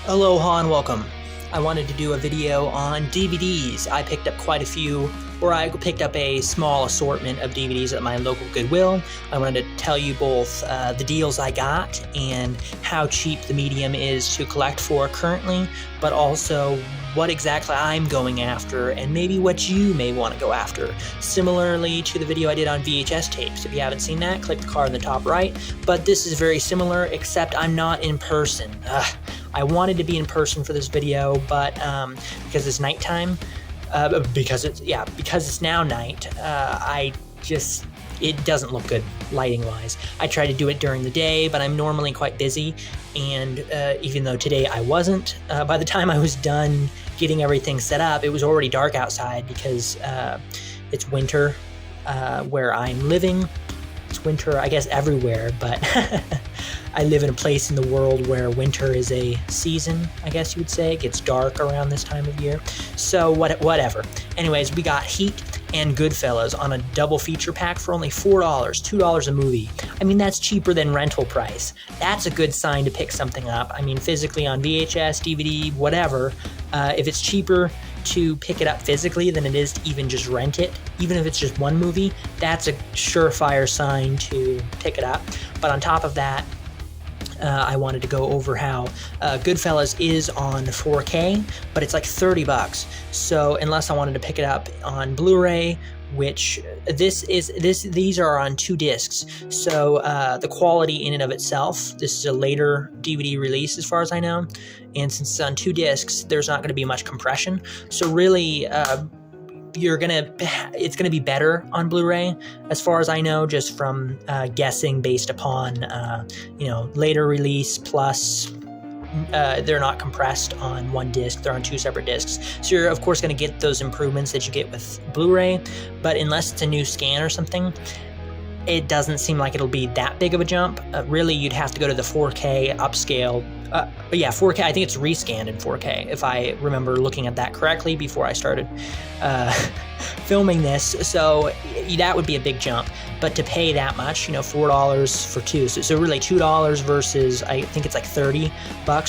Aloha and welcome. I wanted to do a video on DVDs. I picked up quite a few, or I picked up a small assortment of DVDs at my local Goodwill. I wanted to tell you both the deals I got and how cheap the medium is to collect for currently, but also what exactly I'm going after and maybe what you may want to go after. Similarly to the video I did on VHS tapes. If you haven't seen that, click the card in the top right. But this is very similar, except I'm not in person. I wanted to be in person for this video, but because it's nighttime, because it's now night, it doesn't look good lighting wise. I try to do it during the day, but I'm normally quite busy, and even though today I wasn't, by the time I was done getting everything set up, it was already dark outside because it's winter where I'm living. It's winter, I guess, everywhere, but I live in a place in the world where winter is a season, I guess you would say. It gets dark around this time of year. So whatever. Anyways, we got Heat and Goodfellas on a double feature pack for only $4, $2 a movie. I mean, that's cheaper than rental price. That's a good sign to pick something up. I mean, physically on VHS, DVD, whatever, if it's cheaper to pick it up physically than it is to even just rent it, even if it's just one movie, that's a surefire sign to pick it up. But on top of that, I wanted to go over how Goodfellas is on 4K, but it's like $30. So unless I wanted to pick it up on Blu-ray, which these are on 2 discs. So the quality in and of itself, this is a later DVD release as far as I know, and since it's on 2 discs, there's not going to be much compression. So really, it's gonna be better on Blu-ray, as far as I know, just from guessing based upon later release, plus they're not compressed on 1 disc, they're on 2 separate discs. So you're of course going to get those improvements that you get with Blu-ray, but unless it's a new scan or something, it doesn't seem like it'll be that big of a jump. Really, you'd have to go to the 4K upscale. 4K, I think it's rescanned in 4K, if I remember looking at that correctly before I started filming this. So that would be a big jump. But to pay that much, $4 for 2. So really $2 versus, I think it's like $30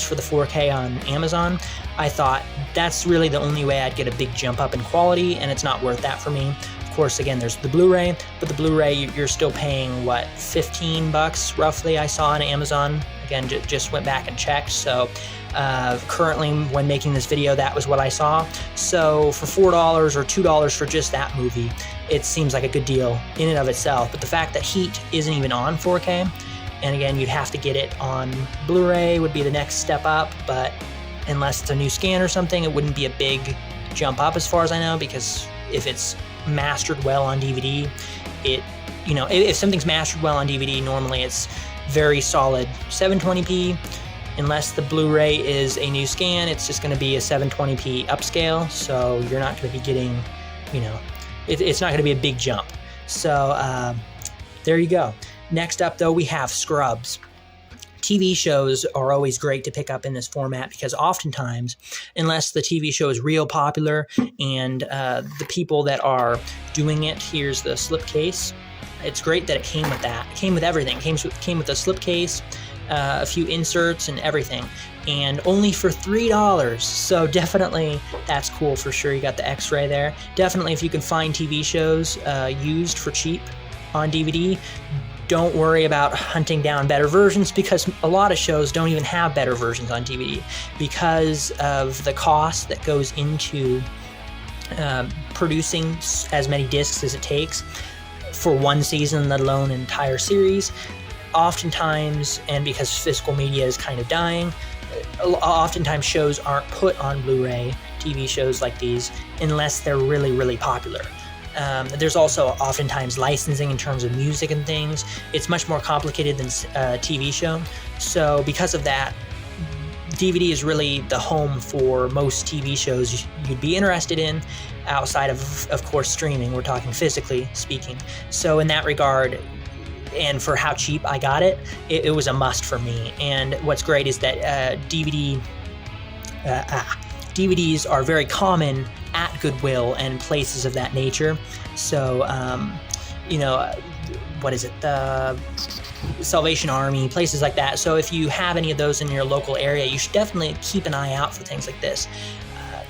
for the 4K on Amazon. I thought that's really the only way I'd get a big jump up in quality, and it's not worth that for me. Of course, again, there's the Blu-ray, but the Blu-ray, you're still paying, what, $15 roughly, I saw on Amazon. Again, just went back and checked. So currently, when making this video, that was what I saw. So for $4 or $2 for just that movie, it seems like a good deal in and of itself. But the fact that Heat isn't even on 4K, and again, you'd have to get it on Blu-ray would be the next step up, but unless it's a new scan or something, it wouldn't be a big jump up as far as I know, because if it's mastered well on DVD, if something's mastered well on DVD, normally it's very solid 720p. Unless the Blu-ray is a new scan, it's just going to be a 720p upscale, so you're not going to be getting, it's not going to be a big jump. So there you go. Next up, though, we have Scrubs. TV shows are always great to pick up in this format because oftentimes, unless the TV show is real popular and the people that are doing it, here's the slipcase. It's great that it came with that. It came with everything. It came with a slipcase, a few inserts and everything, and only for $3. So definitely that's cool for sure. You got the X-ray there. Definitely if you can find TV shows used for cheap on DVD, don't worry about hunting down better versions, because a lot of shows don't even have better versions on DVD because of the cost that goes into producing as many discs as it takes for 1 season, let alone an entire series. Oftentimes, and because physical media is kind of dying, oftentimes shows aren't put on Blu-ray, TV shows like these, unless they're really, really popular. There's also oftentimes licensing in terms of music and things. It's much more complicated than a TV show. So because of that, DVD is really the home for most TV shows you'd be interested in, outside of course, streaming. We're talking physically speaking. So in that regard, and for how cheap I got it, it was a must for me. And what's great is that DVDs are very common at Goodwill and places of that nature. So, what is it? Salvation Army, places like that. So if you have any of those in your local area, you should definitely keep an eye out for things like this.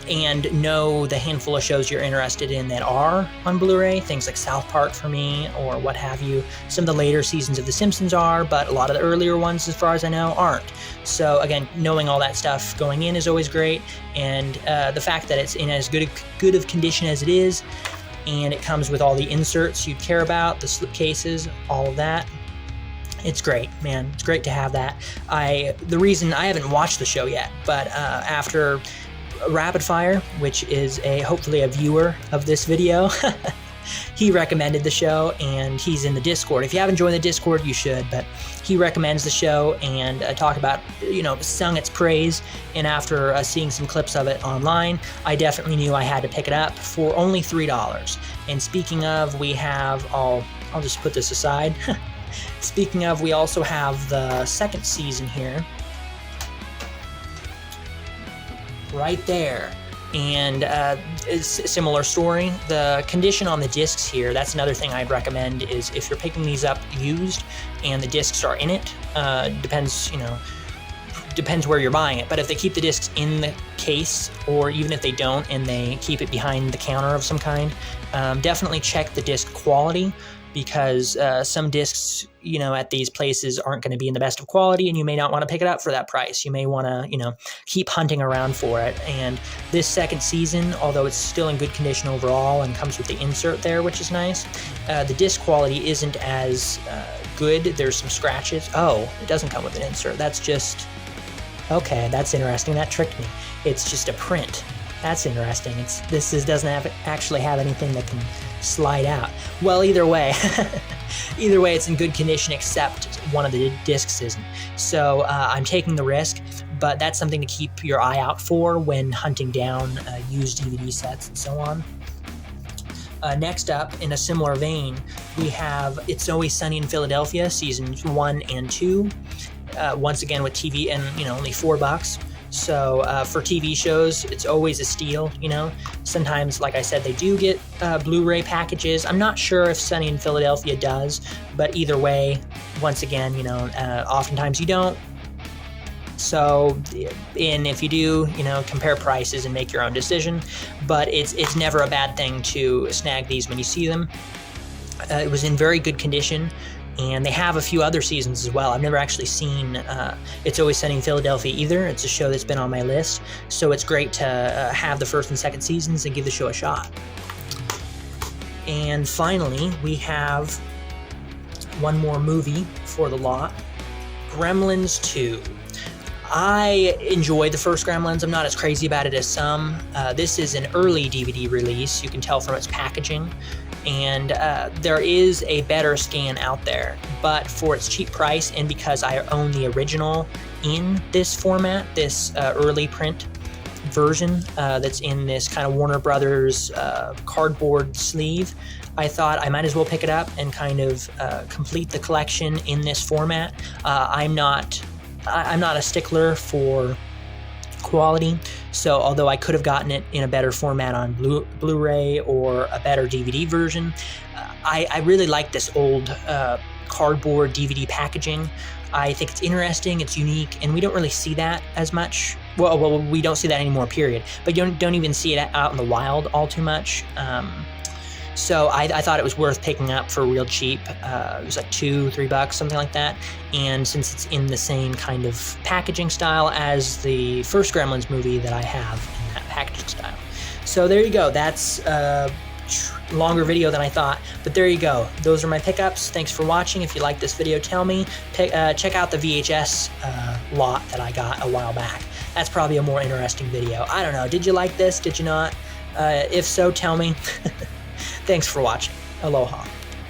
And know the handful of shows you're interested in that are on Blu-ray, things like South Park for me, or what have you. Some of the later seasons of The Simpsons are, but a lot of the earlier ones, as far as I know, aren't. So again, knowing all that stuff going in is always great, and the fact that it's in as good of condition as it is, and it comes with all the inserts you'd care about, the slipcases, all of that. It's great, man. It's great to have that. The reason I haven't watched the show yet, but after Rapid Fire, which is hopefully a viewer of this video, he recommended the show, and he's in the Discord. If you haven't joined the Discord, you should, but he recommends the show and talk about, sung its praise. And after seeing some clips of it online, I definitely knew I had to pick it up for only $3. And speaking of, we have, I'll just put this aside. Speaking of, we also have the second season here, right there, and it's a similar story. The condition on the discs here, that's another thing I'd recommend, is if you're picking these up used and the discs are in it, depends where you're buying it, but if they keep the discs in the case, or even if they don't and they keep it behind the counter of some kind, definitely check the disc quality, because some discs, at these places aren't going to be in the best of quality, and you may not want to pick it up for that price. You may want to, keep hunting around for it. And this second season, although it's still in good condition overall and comes with the insert there, which is nice, the disc quality isn't as good. There's some scratches. Oh, it doesn't come with an insert. That's just, okay, that's interesting. That tricked me. It's just a print. That's interesting. Doesn't actually have anything that can slide out. Well, either way, it's in good condition, except one of the discs isn't. So I'm taking the risk, but that's something to keep your eye out for when hunting down used DVD sets and so on. Next up, in a similar vein, we have It's Always Sunny in Philadelphia, seasons 1 and 2. Once again with TV, and only $4. So for TV shows, it's always a steal, Sometimes, like I said, they do get Blu-ray packages. I'm not sure if Sunny in Philadelphia does, but either way, once again, oftentimes you don't. So, and if you do, compare prices and make your own decision. But it's never a bad thing to snag these when you see them. It was in very good condition. And they have a few other seasons as well. I've never actually seen It's Always Sunny in Philadelphia either. It's a show that's been on my list. So it's great to have the first and second seasons and give the show a shot. And finally, we have one more movie for the lot, Gremlins 2. I enjoyed the first Gremlins. I'm not as crazy about it as some. This is an early DVD release. You can tell from its packaging. And there is a better scan out there, but for its cheap price, and because I own the original in this format, this early print version that's in this kind of Warner Brothers cardboard sleeve, I thought I might as well pick it up and kind of complete the collection in this format. I'm not a stickler for quality, so although I could have gotten it in a better format on Blu-ray or a better DVD version, I really like this old cardboard DVD packaging. I think it's interesting, it's unique, and we don't really see that as much. Well, we don't see that anymore, period. But you don't even see it out in the wild all too much. So I thought it was worth picking up for real cheap. It was like $2-3, something like that. And since it's in the same kind of packaging style as the first Gremlins movie that I have in that packaging style. So there you go. That's a longer video than I thought. But there you go. Those are my pickups. Thanks for watching. If you like this video, tell me. Check out the VHS lot that I got a while back. That's probably a more interesting video. I don't know. Did you like this? Did you not? If so, tell me. Thanks for watching. Aloha.